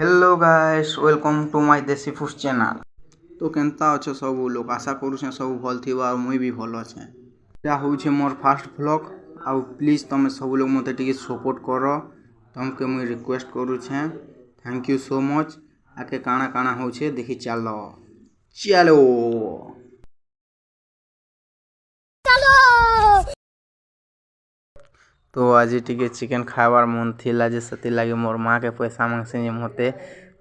Hello guys, welcome to my desi food channel. तो केनता अच्छे सब लोग, आशा करूँ सब भल थी और मुई भी भल अच्छे। यहाँ हूँ मोर फास्ट व्लॉग। आउ प्लीज तुम सब लोग मत सपोर्ट कर, तुमके मुई रिक्वेस्ट करुछे। Thank you so much. आके काଣା काଣା होछे देखी चलो चलो। तो आज टिके चिकेन खावार मन थिला जे सती लगे मोर माँ के पैसा मांगसी जे मते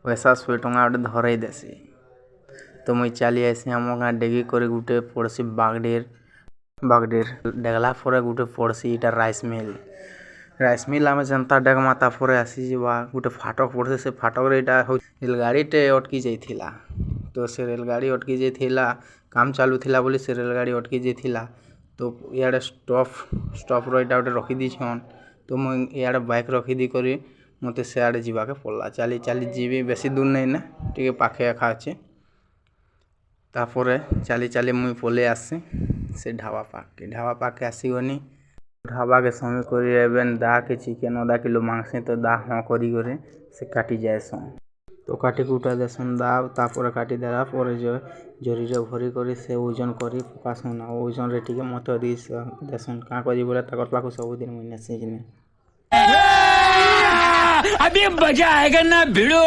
पैसा 100 टंका गोटे धरई देसी। तो मुई चली आसी आम गाँ डेगी कर गोटे पड़सी बागडेर डेगला पर गोटे पड़सी इटा राइस मिल आम जनता डेगमा तापर आसी जा गोटे फाटक पड़सी से फाटक रेटा रेलगाड़ी टे अटकी जाइथिला। तो से रेलगाड़ी अटकी जाइथिला, काम चालू थिला बोली से रेलगाड़ी अटकी जाइथिला। तो इे स्टॉप रईटा गोटे रखीदी छन। तो मुझे इे बाइक रखीदी करी मत सियाड़े जावाके पड़ला। चली चली जीवी बेसी दूर नहीं ना, टे पाखे एखा अच्छे। तापर चली चली मुई पले आसी से ढाबा पाके आसीगनी। ढाबा के समय कर दा के चिकेन आधा किलो मांगसी तो दा हाँ करी से काटी जाएसन। तो काटी कुटा देसन दाव तापर काटी देला पर जरी रे भरी करी से ओजन करी पकासन। ओजन रे टिके मत देसन का करी बोले तकर पाखु सब दिन मुई नेसी जिने अभी मजा आएगा ना भिड़ो।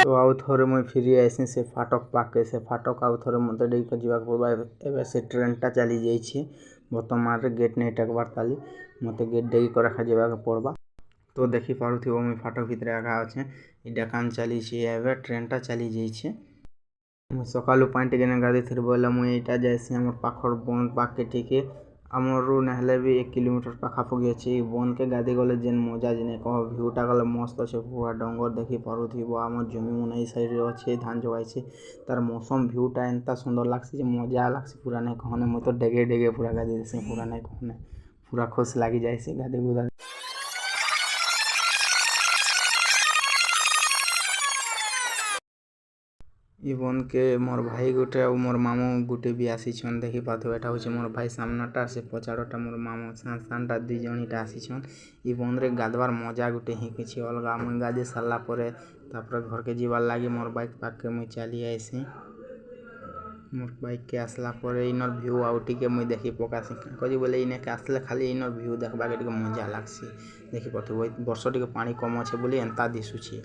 तो आउ थोड़े मुई फिरी आइसी से फाटक पाके से फाटक आउ थोड़े मत डेक जीवा पड़वा। एबे से ट्रेनटा चली जाइए बर्तमान रे गेट नहीं टेकबार ताली मत गेट डेगी कर रखा जावा पड़वा। तो देखी पार्थी मुई फाटक भितर आगा अच्छे इटा काम चली ट्रेनटा चली जाइए। सकालू पानी टिके गाधी थी बोले मुई यहाँ जाइसी आम पाखर बन पाके टिके आमरू नहले भी 1 किलोमीटर पाखापाखि अच्छे। बन के गाधी गले जेन मजा जिने कह भ्यूटा गले मस्त अच्छे पूरा डंगर देखी पार्थी आम जमी मुना साइड अच्छे धान जगाई तार मौसम भ्यूटा एंता सुंदर लगसी मजा लगसी पूरा नहीं कहने। मुझे तो डेगे डेगे पूरा गाधी देसी पूरा नहीं कहने पूरा खुश लगी जाए गाधी गुदा। बन के मोर भाई गोटे और मोर मामू गोटे भी आसीछन देखी पाथो। एटा हूँ मोर भाई सामनाटा से पचाड़टा मोर मामू सानटा दी जणीटा आसीछन। बन रे गाधवार मजा गोटे ही किसी अलग। मुई गाधी सारा पर घर के जीवार लगी मोर बाइक पाके मुई चली आईसी। मोर बाइक के आसला पर इनर भ्यू आउ टिके मुई देखी पकासी कही बोले इने के आसले खाली इनर भ्यू देखा के मजा लगसी देखी पाथो। वर्ष टिके पानी कम अच्छे बोली एंता दिशुची।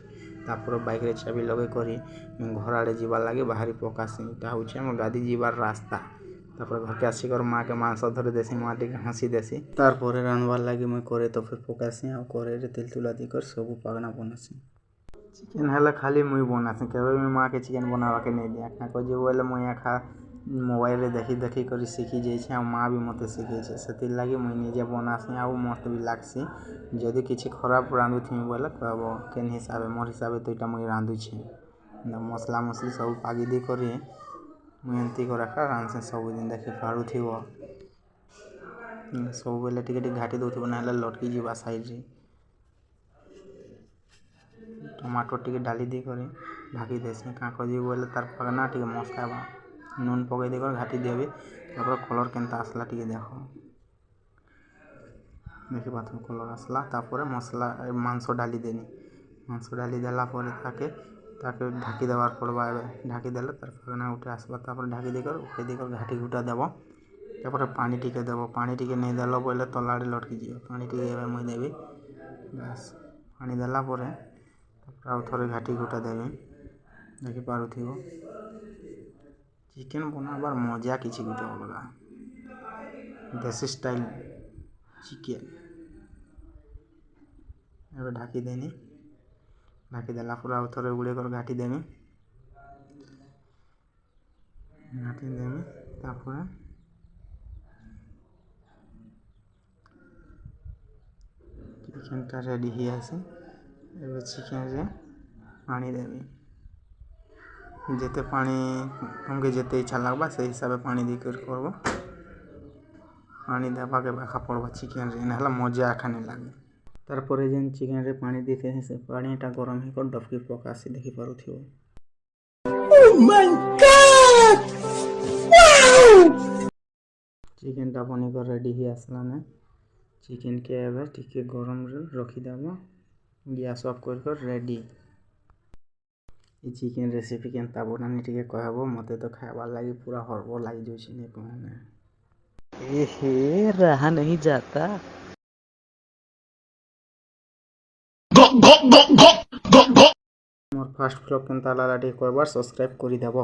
तापर बाइक रे चाबी लगे करी घर आड़े जीवार लगे बाहरी पकासी। इटा हूँ गाधी जीवार रास्ता। तापर घर के आसिकर माँ के मांस धरे देसी माँ टिके हंसी देसी तार रांधवार लगे मुई करे तो फिर पकासी आ करे रे तेल तुला दी कर सब पागना बनासी। चिकेन हेल्ला खाली मुई बनासी केवे भी माँ के चिकेन बनावा के नहीं दिया क्या कहे बोले मुई एखा मोबाइल रे देखी देखी कर शिखी जाइए और माँ भी मत शिखे से लगे मुई निजे बनासी आउ मस्त भी लगसी। जदि किसी खराब रांधुथी बोले कह केन हिसाब मोर हिसाब तो यहाँ मुई रांधुछे मसला मसली सब पागी दी करी मुई एमती कर रांधसी सबुदिन देखी पारुथी सब बेले टिके घाटी दौथब ना लटकी जावा साइड रे। टमाटो टिके डाली दी करी ढाकी देसी क्या कह बोले तार पगना टिके मस्त है नून पकई देकर घाटी देवी तापर कलर केनता आसला टिके देख देखी पाथ कलर आसला तापर मसला मांस डाली देनी मांस डाली देला ताके ढाकी देवार पड़वा। ढाकी देले तार पगना उठे आसला तापर ढाकी देकर उठे देकर घाटी घुटा देव तापर पानी टिके देव पानी टिके नहीं देल बोले तलाड़े लटकी जाए पानी टिके मुई देवी बस पानी देला आउ थोड़े घाटी घुटा देवी देखी पारुथी चिकेन बनाबार मजा किसी गोटे अलग देसी स्टाइल चिकेन। एवं ढाकी देनी ढाकी देला आउ थोड़े उड़े कर घाटी देमी तापर चिकेनटा रेडी ही आसी। एवं चिकेन रे पानी देवी जिते पानी तुमके जिते इच्छा लगवा से हिसाब से पानी देकर करब पानी देवा के बाखा पड़वा चिकेन रे ना मजा एखाने लगे। तारपर जेन चिकेन रे पानी देते से पानीटा गरम ही कर डबकी पकासी देखी पारुथी। चिकेनटा बनिकर रेडी ही आसला ना चिकेन के एवं टिके गरम रे रखीदेव गैस ऑफ कर रेडी। ଏ ଚିକେନ୍ ରେସିପି କେନ୍ତା ବନାନି ଟିକେ କହିବ ମୋତେ ତ ଖାଇବାର୍ ଲାଗି ପୁରା ହର୍ବର୍ ଲାଗିଯାଉଛି ନି କହନା। एहे रहा नहीं जाता। मोर फास्ट ब्लॉग केन्ता लागला ଟିକେ କହିବାର ସବସ୍କ୍ରାଇବ୍ କରିଦେବ।